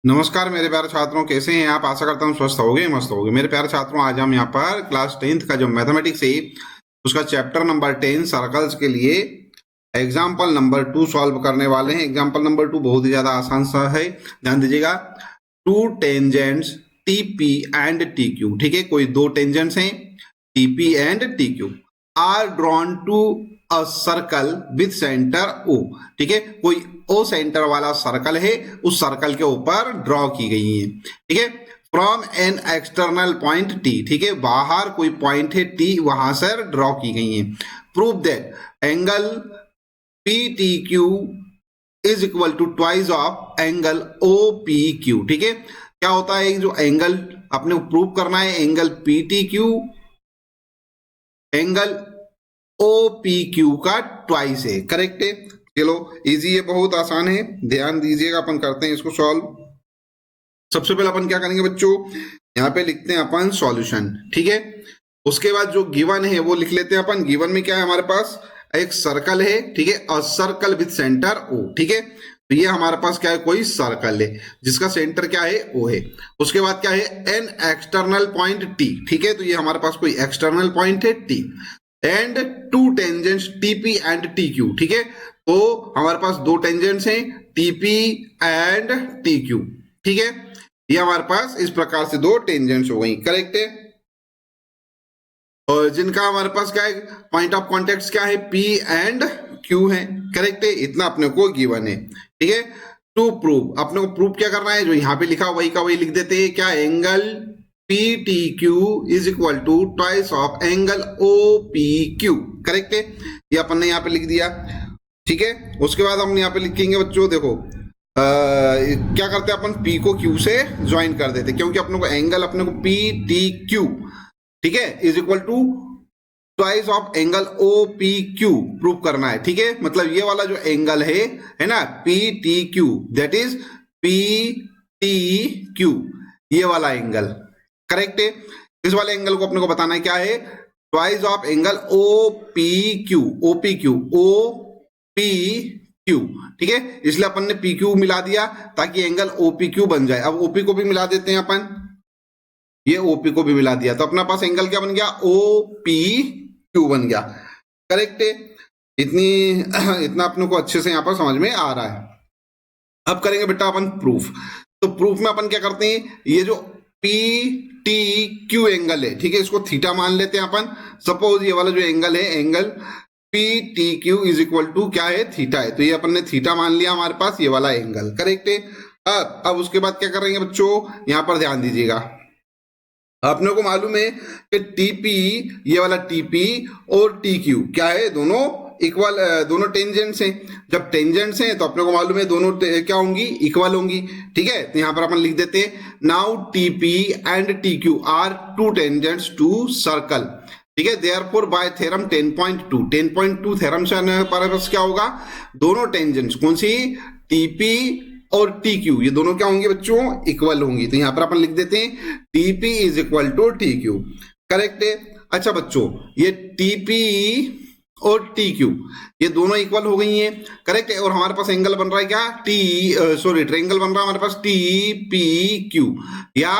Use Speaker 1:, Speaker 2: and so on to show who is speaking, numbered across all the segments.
Speaker 1: नमस्कार मेरे प्यारे छात्रों, कैसे हैं आप। आशा करता हूँ स्वस्थ होगे, मस्त होगे। मेरे प्यारे छात्रों, आज हम यहाँ पर क्लास 10th का जो मैथमेटिक्स है उसका चैप्टर नंबर 10 सर्कल्स के लिए एग्जाम्पल नंबर 2 सॉल्व करने वाले हैं। एग्जाम्पल नंबर 2 बहुत ही ज्यादा आसान सा है, ध्यान दीजिएगा। Two tangents TP and T Q, ठीक है, कोई दो टेंजेंट्स हैं TP and T Q are drawn to a circle with centre O, ठीक है, कोई ओ सेंटर वाला सर्कल है, उस सर्कल के ऊपर ड्रॉ की गई है, ठीक है, from an external point T, ठीक है, बाहर कोई पॉइंट है टी, वहां से ड्रॉ की गई है। Prove that angle P T Q is equal to twice of angle O P Q, ठीक है। क्या होता है, जो एंगल अपने को प्रूव करना है, angle P T Q angle O P Q का ट्वाइस है, करेक्ट है। चलो इजी है, बहुत आसान है, ध्यान दीजिएगा। अपन करते हैं इसको सॉल्व। सबसे पहले अपन क्या करेंगे बच्चों, यहाँ पे लिखते हैं अपन सॉल्यूशन, ठीक है। उसके बाद जो गिवन है वो लिख लेते हैं अपन। गिवन में क्या है, हमारे पास एक सर्कल है, ठीक है, और सर्कल विद सेंटर ओ, ठीक है। तो ये हमारे पास क्या है, कोई सर्कल है जिसका सेंटर क्या है, ओ है। उसके बाद क्या है, एन एक्सटर्नल पॉइंट टी, ठीक है, तो ये हमारे पास कोई एक्सटर्नल पॉइंट है T, and to tangents TP and T Q, ठीक है। तो हमारे पास दो टेंजेंट्स हैं टीपी एंड टी क्यू, ठीक है। ये हमारे पास इस प्रकार से दो टेंजेंट्स हो गई, करेक्ट है। और जिनका हमारे पास क्या है, पॉइंट ऑफ कॉन्टेक्ट क्या है, पी एंड क्यू है, करेक्ट है। इतना अपने को गिवन है, ठीक है। टू प्रूव, अपने को प्रूव क्या करना है, जो यहाँ पे लिखा वही का वही लिख देते हैं। क्या, angle P T Q is equal to twice of angle O P Q, correct है। ये अपन ने यहाँ पे लिख दिया, ठीक है। उसके बाद हम यहाँ पे लिखेंगे बच्चों, देखो क्या करते हैं अपन, P को Q से ज्वाइन कर देते, क्योंकि अपने को एंगल अपने को पी टी क्यू, ठीक है, is equal to twice of angle O P Q prove करना है, ठीक है। मतलब ये वाला जो एंगल है ना, P T Q, that is P T Q, ये वाला एंगल, करेक्ट है। इस वाले एंगल को अपने को बताना है, क्या है, twice of angle O P Q, O P Q, O P Q, ठीक है। इसलिए अपन ने पी क्यू मिला दिया ताकि एंगल ओपी क्यू बन जाए। अब ओपी को भी मिला देते हैं अपन, ये ओपी को भी मिला दिया तो अपना पास एंगल क्या बन गया, ओ पी क्यू बन गया, करेक्ट है। इतनी इतना अपने को अच्छे से यहाँ पर समझ में आ रहा है। अब करेंगे बेटा अपन प्रूफ। तो प्रूफ में अपन क्या करते हैं, ये जो पी टी क्यू एंगल है, ठीक है, इसको थीटा मान लेते हैं अपन। सपोज ये वाला जो एंगल है, angle P T Q is equal to क्या है, थीटा है, तो ये अपन ने थीटा मान लिया हमारे पास, ये वाला एंगल, करेक्ट है। अब उसके बाद क्या करेंगे बच्चों, यहां पर ध्यान दीजिएगा। अपने को मालूम है कि टीपी, ये वाला टीपी और टी क्यू क्या है, दोनों इक्वल, दोनों टेंजेंट्स हैं। जब टेंजेंट्स हैं तो अपने को मालूम है दोनों क्या होंगी, इक्वल होंगी, ठीक है। तो यहां पर अपन लिख देते हैं, now TP and T Q are two tangents to circle, ठीक है। देयरफॉर बाय थ्योरम 10.2 थ्योरम से हमारे पास क्या होगा, दोनों टेंजेंट्स कौन सी, टीपी और टी क्यू, ये दोनों क्या होंगे बच्चों, इक्वल होंगी। तो यहां पर अपन लिख देते हैं TP is equal to T Q, correct है। अच्छा बच्चों, ये टीपी और टी क्यू ये दोनों इक्वल हो गई हैं, करेक्ट है। और हमारे पास एंगल बन रहा है क्या, ट्रायंगल बन रहा है हमारे पास टी पी क्यू या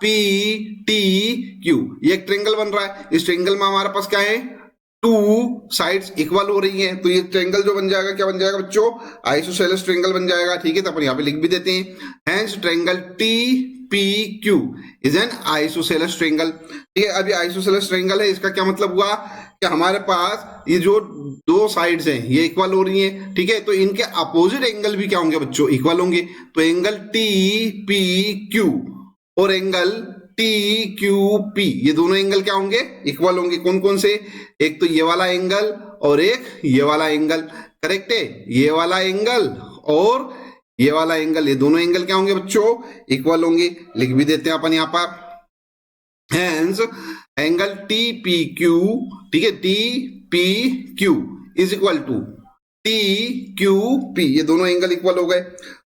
Speaker 1: पी टी क्यू, ये एक ट्रायंगल बन रहा है। इस ट्रायंगल में हमारे पास क्या है, टू साइड्स इक्वल हो रही हैं, तो ये ट्रायंगल जो बन जाएगा, क्या बन जाएगा बच्चों, आइसोसेलेस ट्रायंगल बन जाएगा, ठीक है। तो अपन यहाँ पे लिख भी देते हैं, hence triangle T P Q is an isosceles triangle, ठीक है। अभी आइसोसेलेस ट्रायंगल है, इसका क्या मतलब हुआ कि हमारे पास ये जो दो साइड्स हैं ये इक्वल हो रही हैं, ठीक है। तो इनके अपोजिट एंगल भी क्या होंगे बच्चों, इक्वल होंगे। तो एंगल टी पी क्यू और एंगल टी क्यू पी, ये दोनों एंगल क्या होंगे, इक्वल होंगे। कौन कौन से, एक तो ये वाला एंगल और एक ये वाला एंगल, करेक्ट है। ये वाला एंगल और ये वाला एंगल, ये दोनों एंगल क्या होंगे बच्चों, इक्वल होंगे। लिख भी देते हैं अपन यहाँ पर, hence angle T P Q, ठीक है, T P Q is equal to T Q P, ये दोनों एंगल इक्वल हो गए।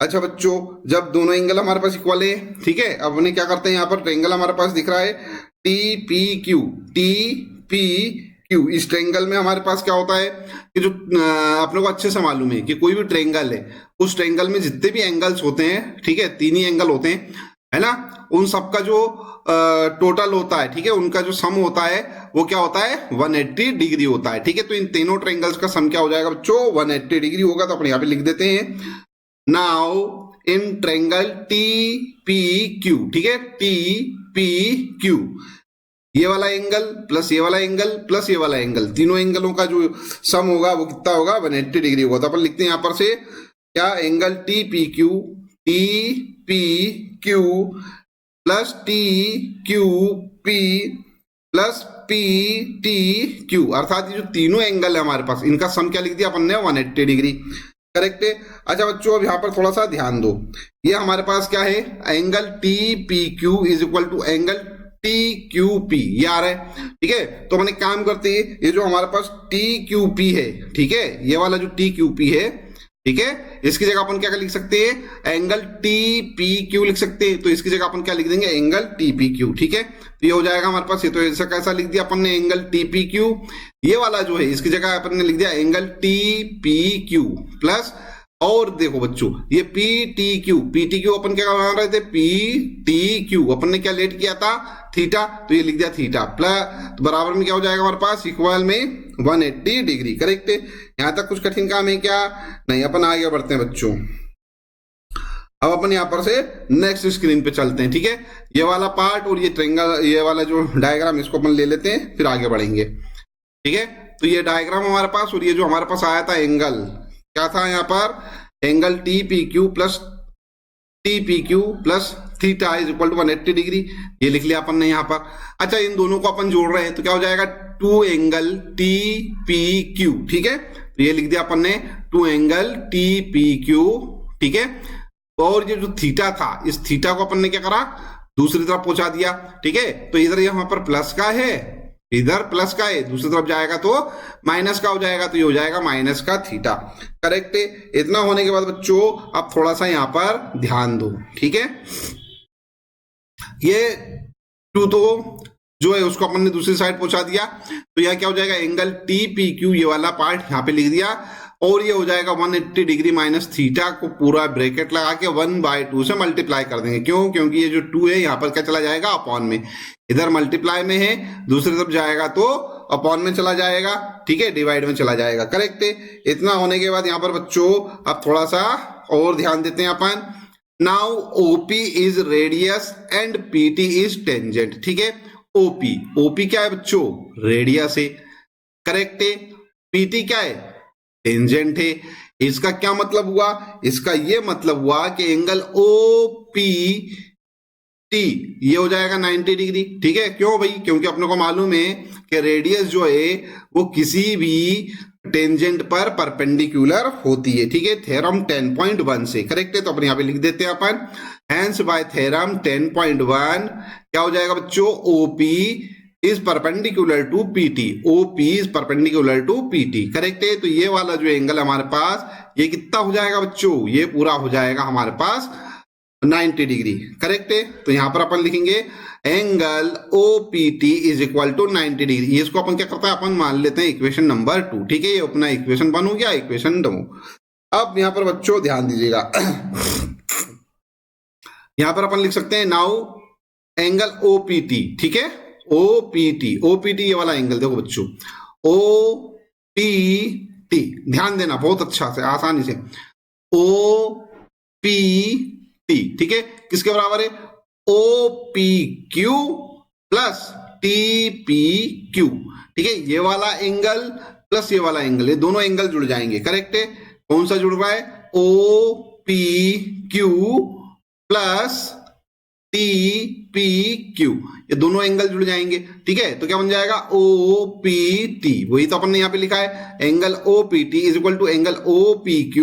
Speaker 1: अच्छा बच्चों, जब दोनों एंगल हमारे पास इक्वल है, ठीक है, अब उन्हें क्या करते हैं, यहाँ पर ट्रायंगल हमारे पास दिख रहा है T P Q, T P Q, इस ट्रायंगल में हमारे पास क्या होता है कि जो अपने को अच्छे से मालूम है कि कोई भी ट्रायंगल है उस ट्रायंगल में जितने भी एंगल्स होते हैं, ठीक है, तीन ही एंगल होते हैं, है ना, उन सबका जो टोटल होता है, ठीक है, उनका जो सम होता है वो क्या होता है 180 डिग्री होता है, ठीक है। तो इन तीनों ट्रायंगल्स का सम क्या हो जाएगा बच्चों 180 डिग्री होगा। तो अपन यहाँ पे लिख देते हैं now in triangle T P Q, ठीक है, टी पी क्यू, ये वाला एंगल प्लस ये वाला एंगल प्लस ये वाला एंगल, तीनों एंगलों का जो सम होगा वो कितना होगा 180 डिग्री होगा। तो अपन लिखते हैं यहां पर से क्या angle T P Q plus T Q P plus P T Q, अर्थात ये जो तीनों एंगल है हमारे पास इनका सम क्या लिख दिया अपन ने 180 डिग्री, करेक्ट है। अच्छा बच्चों अब यहाँ पर थोड़ा सा ध्यान दो, ये हमारे पास क्या है angle T P Q is equal to angle T Q P, ये आ रहा है, ठीक है। तो अपन एक काम करते हैं, ये जो हमारे पास टी क्यू पी है, ठीक है, ये वाला जो टी क्यू पी है, ठीक है, इसकी जगह अपन क्या लिख सकते हैं एंगल टी पी क्यू लिख सकते हैं। तो इसकी जगह अपन क्या लिख देंगे एंगल टी पी क्यू, ठीक है। तो ये हो जाएगा हमारे पास, ये तो ऐसा कैसा लिख दिया अपन ने एंगल टी पी क्यू, ये वाला जो है इसकी जगह अपन ने लिख दिया angle T P Q plus, और देखो बच्चों ये पी टी क्यू अपन क्या बना रहे थे पी टी क्यू, अपन ने क्या लेट किया था थीटा, तो ये लिख दिया थीटा प्लस, तो बराबर में क्या हो जाएगा हमारे पास इक्वल में 180 डिग्री, करेक्ट है। यहां तक कुछ कठिन काम है क्या? नहीं। अपन आगे बढ़ते हैं बच्चों, अब अपन यहां पर से नेक्स्ट स्क्रीन पे चलते हैं, ठीक है। ये वाला पार्ट और ये ट्रायंगल, ये वाला जो डायग्राम इसको अपन ले लेते हैं, फिर आगे बढ़ेंगे, ठीक है। तो ये डायग्राम हमारे पास, और ये जो हमारे पास आया था एंगल क्या था यहाँ पर angle T P Q plus theta is equal to 180 degree, ये लिख लिया अपन ने यहाँ पर। अच्छा इन दोनों को अपन जोड़ रहे हैं तो क्या हो जाएगा two angle T P Q, ठीक है। तो ये लिख दिया अपन ने two angle T P Q, ठीक है। और ये जो थीटा था इस थीटा को अपन ने क्या करा दूसरी तरफ पहुंचा दिया, ठीक है। तो इधर यहाँ पर प्लस का है, इधर प्लस का है, दूसरी तरफ जाएगा तो माइनस का हो जाएगा, तो ये हो जाएगा माइनस का थीटा, करेक्ट है। इतना होने के बाद बच्चों अब थोड़ा सा यहां पर ध्यान दो, ठीक है। ये टू तो जो है उसको अपन ने दूसरी साइड पहुंचा दिया, तो यह क्या हो जाएगा एंगल टी पी क्यू, ये वाला पार्ट यहाँ पे लिख दिया, और ये हो जाएगा 180 डिग्री माइनस थीटा को पूरा ब्रैकेट लगा के 1/2 से मल्टीप्लाई कर देंगे। क्यों? क्योंकि ये जो 2 है यहाँ पर क्या चला जाएगा अपॉन में, इधर मल्टीप्लाई में है, दूसरी तरफ जाएगा तो अपॉन में चला जाएगा, ठीक है, डिवाइड में चला जाएगा, करेक्ट है। इतना होने के बाद यहाँ पर बच्चों अब थोड़ा सा और ध्यान देते हैं अपन। Now OP is radius and PT is tangent, ठीक है। ओपी क्या है बच्चों रेडियस है, करेक्ट है। पीटी क्या है टेंजेंट है। इसका क्या मतलब हुआ? इसका ये मतलब हुआ कि एंगल ओ पी टी ये हो जाएगा 90 डिग्री, ठीक है। क्यों भाई? क्योंकि अपने को मालूम है कि रेडियस जो है वो किसी भी टेंजेंट पर परपेंडिकुलर होती है, ठीक है, थ्योरम 10.1 से, करेक्ट है। तो अपन यहाँ पे लिख देते हैं अपन हेंस बाय थ्योरम 10.1 क्या हो जाएगा बच्चों OP is perpendicular to PT, OP is perpendicular to PT, correct है। तो ये वाला जो एंगल हमारे पास ये कितना हो जाएगा बच्चों, ये पूरा हो जाएगा हमारे पास 90 डिग्री, करेक्ट है। तो यहां पर अपन लिखेंगे angle OPT is equal to 90 degree. ये इसको अपन क्या करता है अपन मान लेते हैं इक्वेशन नंबर 2, ठीक है। ये अपना इक्वेशन 1 हो गया, इक्वेशन 2। अब यहां पर बच्चों ध्यान दीजिएगा यहां पर अपन लिख सकते हैं नाउ एंगल ओपीटी, ठीक है, ओपीटी ये वाला एंगल देखो बच्चों ओपीटी, ध्यान देना बहुत अच्छा से आसानी से, ओपीटी, ठीक है, किसके बराबर है OPQ प्लस TPQ, ठीक है। ये वाला एंगल प्लस ये वाला एंगल, ये दोनों एंगल जुड़ जाएंगे, करेक्ट है। कौन सा जुड़ रहा है OPQ प्लस TPQ, ये दोनों एंगल जुड़ जाएंगे, ठीक है। तो क्या बन जाएगा OPT, वही तो अपन ने यहाँ पे लिखा है angle OPT is equal to angle OPQ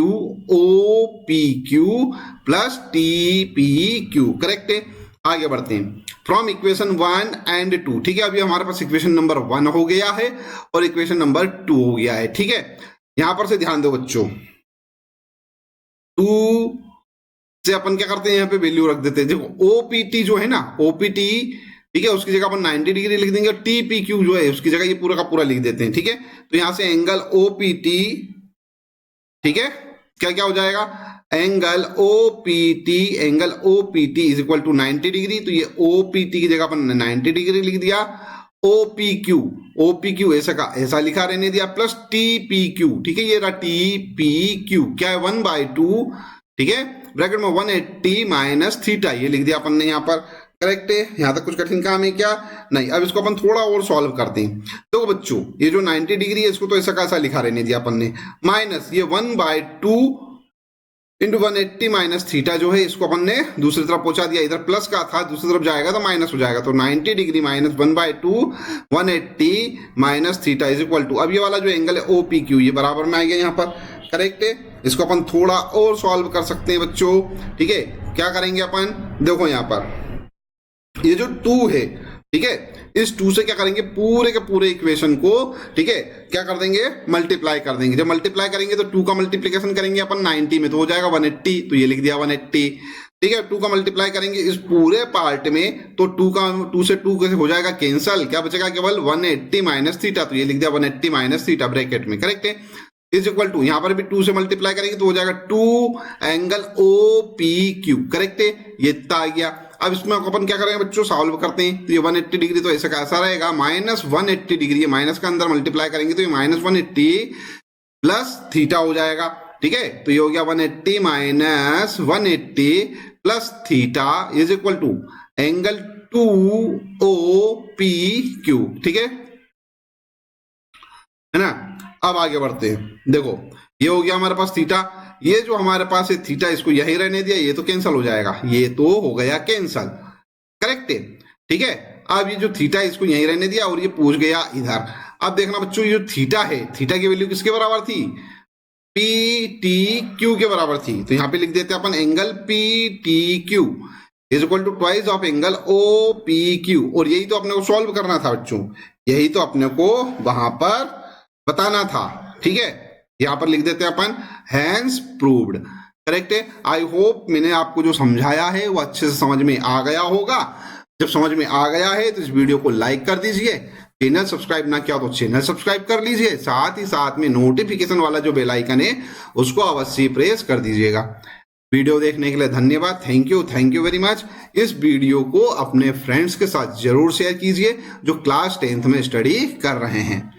Speaker 1: plus TPQ, correct है। आगे बढ़ते हैं फ्रॉम इक्वेशन 1 एंड 2, ठीक है। अभी हमारे पास इक्वेशन नंबर 1 हो गया है और इक्वेशन नंबर 2 हो गया है, ठीक है। यहां पर से ध्यान दो बच्चों, 2 से अपन क्या करते हैं यहाँ पे वैल्यू रख देते हैं। देखो ओपीटी जो है ना ओपीटी, ठीक है, उसकी जगह अपन 90 डिग्री लिख देंगे और टीपीक्यू जो है उसकी जगह ये पूरा का पूरा लिख देते हैं, ठीक है। तो यहां से एंगल ओपीटी, ठीक है, क्या क्या हो जाएगा angle OPT is equal to 90 degree. तो ये OPT की जगह अपन 90 डिग्री लिख दिया। OPQ ऐसा लिखा रहने दिया, प्लस TPQ, ठीक है, ये रहा TPQ, क्या है 1/2, ठीक है, ब्रैकेट में 180 माइनस थीटा, ये लिख दिया अपन ने यहाँ पर। करेक्ट है, यहां तक कुछ कठिन काम है क्या? नहीं। अब इसको अपन थोड़ा और सॉल्व करते हैं। तो बच्चों ये जो 90 डिग्री है इसको तो ऐसा कैसा लिखा रहने दिया अपन ने, माइनस ये 1/2 इंटू 180 माइनस थीटा जो है इसको अपन ने दूसरी तरफ पहुंचा दिया। इधर प्लस का था, दूसरी तरफ जाएगा तो माइनस हो जाएगा। तो 90 degree minus 1/2 180 minus theta is equal to, अब ये वाला जो एंगल है OPQ ये बराबर में आ गया यहाँ पर। करेक्ट है, इसको अपन थोड़ा और सॉल्व कर सकते हैं बच्चों। ठीक है, क्या करेंगे अपन, देखो यहाँ पर ये जो 2 है, ठीक है, इस 2 से क्या करेंगे, पूरे के पूरे इक्वेशन को, ठीक है, क्या कर देंगे, मल्टीप्लाई कर देंगे। जब मल्टीप्लाई करेंगे तो 2 का मल्टीप्लिकेशन करेंगे अपन 90 में, तो हो जाएगा 180, तो ये लिख दिया 180। ठीक है, 2 का मल्टीप्लाई करेंगे इस पूरे पार्ट में, तो 2 से 2 कैसे हो जाएगा कैंसल, क्या बचेगा केवल 180 माइनस थीटा, तो ये लिख दिया 180 माइनस थीटा ब्रैकेट में। करेक्ट है, इज इक्वल टू, यहां पर भी 2 से मल्टीप्लाई करेंगे तो हो जाएगा 2 एंगल OPQ। करेक्ट है, ये इतना आ गया। अब इसमें अपन क्या करेंगे बच्चों, सॉल्व करते हैं। तो ये 180 डिग्री तो ऐसा कैसा रहेगा, माइनस 180 डिग्री, ये माइनस का अंदर मल्टीप्लाई करेंगे तो ये माइनस 180 प्लस थीटा हो जाएगा। ठीक है, तो ये हो गया 180 minus 180 plus theta is equal to angle 2OPQ। ठीक है ना। अब आगे बढ़ते हैं, देखो ये हो गया हमारे पास थीटा, ये जो हमारे पास है थीटा इसको यही रहने दिया, ये तो कैंसिल हो जाएगा, ये तो हो गया कैंसिल। करेक्ट है, ठीक है। अब ये जो थीटा है इसको यही रहने दिया और ये पूछ गया इधर। अब देखना बच्चों, ये जो थीटा है, थीटा की वैल्यू किसके बराबर थी, PTQ के बराबर थी। तो यहां पे लिख देते हैं अपन angle PTQ is equal to twice of angle OPQ। और यही तो अपने को सॉल्व करना था बच्चों, यही तो अपने को वहां पर बताना था। ठीक है, यहां पर लिख देते हैं अपन हैंस प्रूव्ड। करेक्ट है, आई होप मैंने आपको जो समझाया है वो अच्छे से समझ में आ गया होगा। जब समझ में आ गया है तो इस वीडियो को लाइक कर दीजिए, चैनल सब्सक्राइब ना किया तो चैनल सब्सक्राइब कर लीजिए, साथ ही साथ में नोटिफिकेशन वाला जो बेल आइकन है उसको अवश्य प्रेस कर दीजिएगा। वीडियो देखने के लिए धन्यवाद, थैंक यू वेरी मच। इस वीडियो को अपने फ्रेंड्स के साथ जरूर शेयर कीजिए जो क्लास 10th में स्टडी कर रहे हैं।